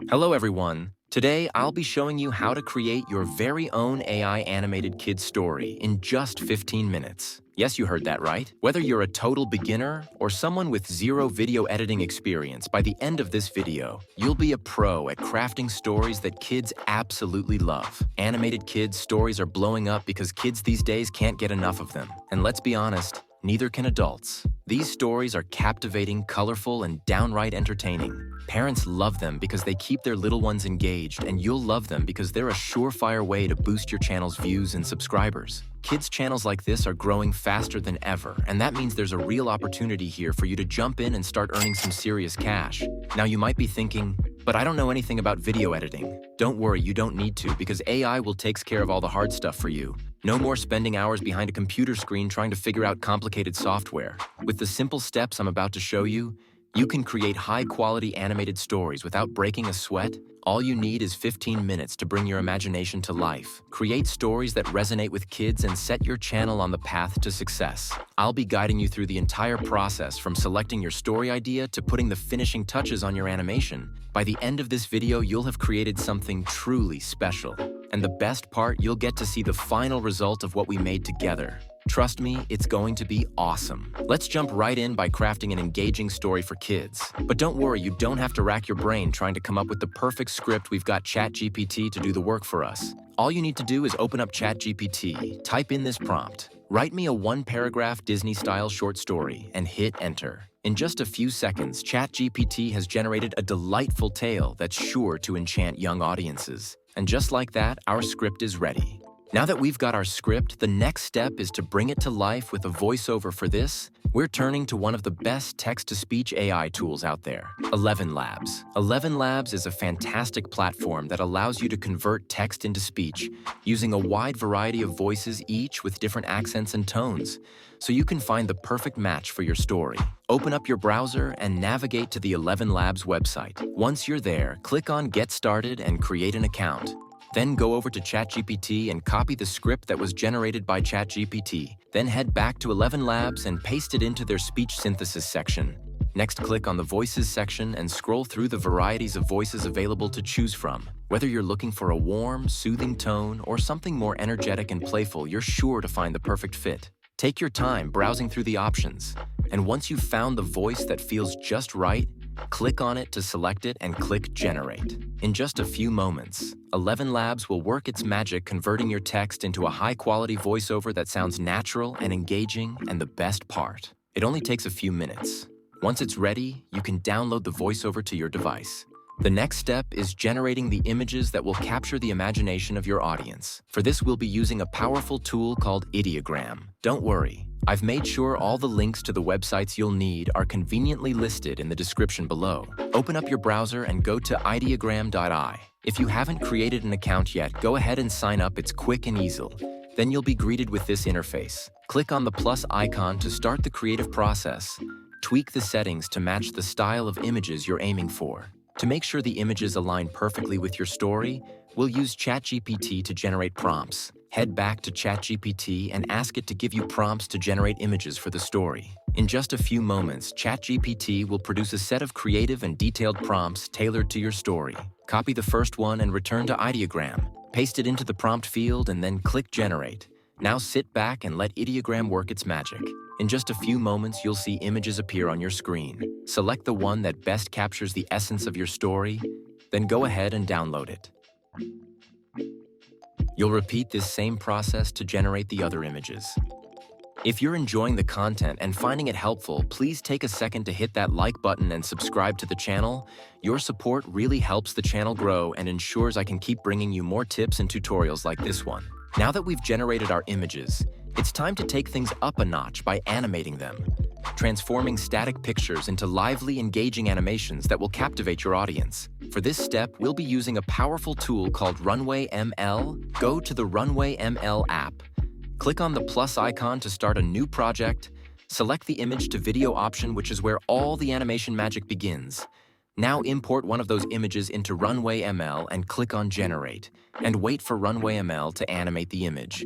Hello everyone. Today I'll be showing you how to create your very own AI animated kid story in just 15 minutes. Yes, you heard that right. Whether you're a total beginner or someone with zero video editing experience, by the end of this video, you'll be a pro at crafting stories that kids absolutely love. Animated kids stories are blowing up because kids these days can't get enough of them. And let's be honest, neither can adults. These stories are captivating, colorful, and downright entertaining. Parents love them because they keep their little ones engaged, and you'll love them because they're a surefire way to boost your channel's views and subscribers. Kids' channels like this are growing faster than ever, and that means there's a real opportunity here for you to jump in and start earning some serious cash. Now you might be thinking, but I don't know anything about video editing. Don't worry, you don't need to, because AI will take care of all the hard stuff for you. No more spending hours behind a computer screen trying to figure out complicated software. With the simple steps I'm about to show you, you can create high-quality animated stories without breaking a sweat. All you need is 15 minutes to bring your imagination to life. Create stories that resonate with kids and set your channel on the path to success. I'll be guiding you through the entire process, from selecting your story idea to putting the finishing touches on your animation. By the end of this video, you'll have created something truly special. And the best part, you'll get to see the final result of what we made together. Trust me, it's going to be awesome. Let's jump right in by crafting an engaging story for kids. But don't worry, you don't have to rack your brain trying to come up with the perfect script. We've got ChatGPT to do the work for us. All you need to do is open up ChatGPT, type in this prompt, "Write me a one-paragraph Disney-style short story," and hit enter. In just a few seconds, ChatGPT has generated a delightful tale that's sure to enchant young audiences. And just like that, our script is ready. Now that we've got our script, the next step is to bring it to life with a voiceover. For this, we're turning to one of the best text-to-speech AI tools out there, 11 Labs. 11 Labs is a fantastic platform that allows you to convert text into speech using a wide variety of voices, each with different accents and tones, so you can find the perfect match for your story. Open up your browser and navigate to the 11 Labs website. Once you're there, click on Get Started and create an account. Then go over to ChatGPT and copy the script that was generated by ChatGPT. Then head back to 11 Labs and paste it into their speech synthesis section. Next, click on the Voices section and scroll through the varieties of voices available to choose from. Whether you're looking for a warm, soothing tone or something more energetic and playful, you're sure to find the perfect fit. Take your time browsing through the options, and once you've found the voice that feels just right, click on it to select it and click Generate. In just a few moments, 11 Labs will work its magic, converting your text into a high-quality voiceover that sounds natural and engaging, and the best part, it only takes a few minutes. Once it's ready, you can download the voiceover to your device. The next step is generating the images that will capture the imagination of your audience. For this, we'll be using a powerful tool called Ideogram. Don't worry, I've made sure all the links to the websites you'll need are conveniently listed in the description below. Open up your browser and go to ideogram.ai. If you haven't created an account yet, go ahead and sign up. It's quick and easy. Then you'll be greeted with this interface. Click on the plus icon to start the creative process. Tweak the settings to match the style of images you're aiming for. To make sure the images align perfectly with your story, we'll use ChatGPT to generate prompts. Head back to ChatGPT and ask it to give you prompts to generate images for the story. In just a few moments, ChatGPT will produce a set of creative and detailed prompts tailored to your story. Copy the first one and return to Ideogram. Paste it into the prompt field and then click Generate. Now sit back and let Ideogram work its magic. In just a few moments, you'll see images appear on your screen. Select the one that best captures the essence of your story, then go ahead and download it. You'll repeat this same process to generate the other images. If you're enjoying the content and finding it helpful, please take a second to hit that like button and subscribe to the channel. Your support really helps the channel grow and ensures I can keep bringing you more tips and tutorials like this one. Now that we've generated our images, it's time to take things up a notch by animating them, transforming static pictures into lively, engaging animations that will captivate your audience. For this step, we'll be using a powerful tool called Runway ML. Go to the Runway ML app. Click on the plus icon to start a new project. Select the image to video option, which is where all the animation magic begins. Now import one of those images into Runway ML and click on Generate, and wait for Runway ML to animate the image.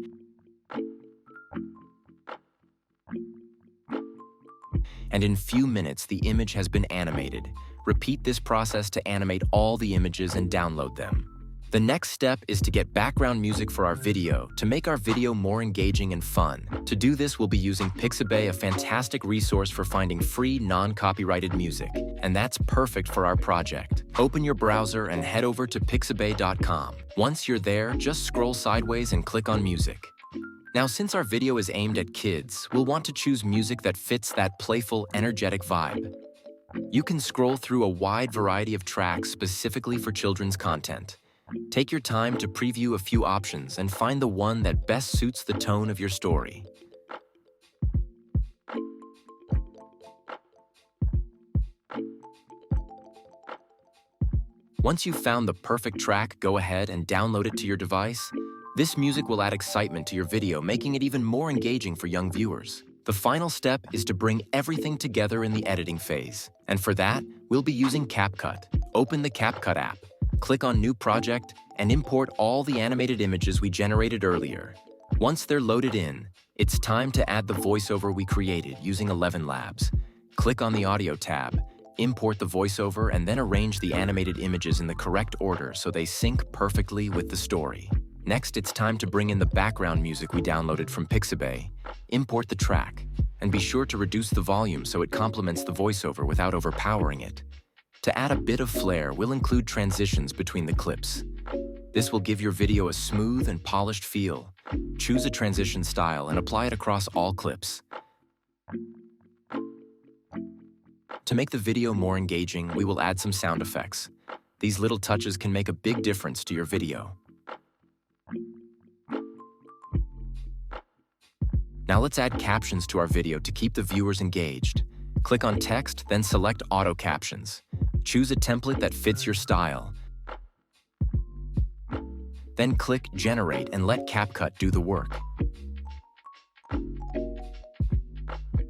And in few minutes, the image has been animated, Repeat this process to animate all the images and download them. The next step is to get background music for our video to make our video more engaging and fun. To do this, we'll be using Pixabay, a fantastic resource for finding free, non-copyrighted music. And that's perfect for our project. Open your browser and head over to pixabay.com. Once you're there, just scroll sideways and click on Music. Now, since our video is aimed at kids, we'll want to choose music that fits that playful, energetic vibe. You can scroll through a wide variety of tracks specifically for children's content. Take your time to preview a few options and find the one that best suits the tone of your story. Once you've found the perfect track, go ahead and download it to your device. This music will add excitement to your video, making it even more engaging for young viewers. The final step is to bring everything together in the editing phase. And for that, we'll be using CapCut. Open the CapCut app. Click on New Project and import all the animated images we generated earlier. Once they're loaded in, it's time to add the voiceover we created using 11 Labs. Click on the Audio tab, import the voiceover, and then arrange the animated images in the correct order so they sync perfectly with the story. Next, it's time to bring in the background music we downloaded from Pixabay. Import the track, and be sure to reduce the volume so it complements the voiceover without overpowering it. To add a bit of flair, we'll include transitions between the clips. This will give your video a smooth and polished feel. Choose a transition style and apply it across all clips. To make the video more engaging, we will add some sound effects. These little touches can make a big difference to your video. Now let's add captions to our video to keep the viewers engaged. Click on Text, then select Auto Captions. Choose a template that fits your style. Then click Generate and let CapCut do the work.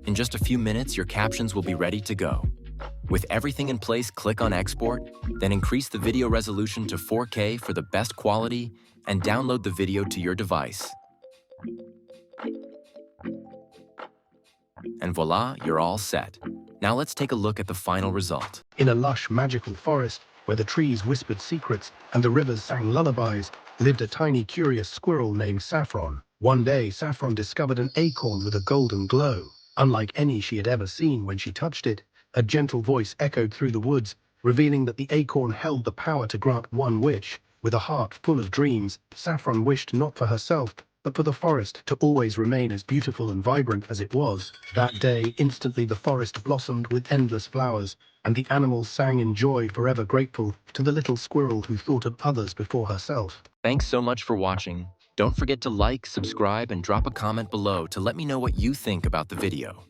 In just a few minutes, your captions will be ready to go. With everything in place, click on Export, then increase the video resolution to 4K for the best quality and download the video to your device. And voila, you're all set. Now let's take a look at the final result. In a lush, magical forest, where the trees whispered secrets and the rivers sang lullabies, lived a tiny, curious squirrel named Saffron. One day, Saffron discovered an acorn with a golden glow. Unlike any she had ever seen when she touched it, a gentle voice echoed through the woods, revealing that the acorn held the power to grant one wish. With a heart full of dreams, Saffron wished not for herself, but for the forest to always remain as beautiful and vibrant as it was. That day, instantly the forest blossomed with endless flowers, and the animals sang in joy, forever grateful to the little squirrel who thought of others before herself. Thanks so much for watching. Don't forget to like, subscribe, and drop a comment below to let me know what you think about the video.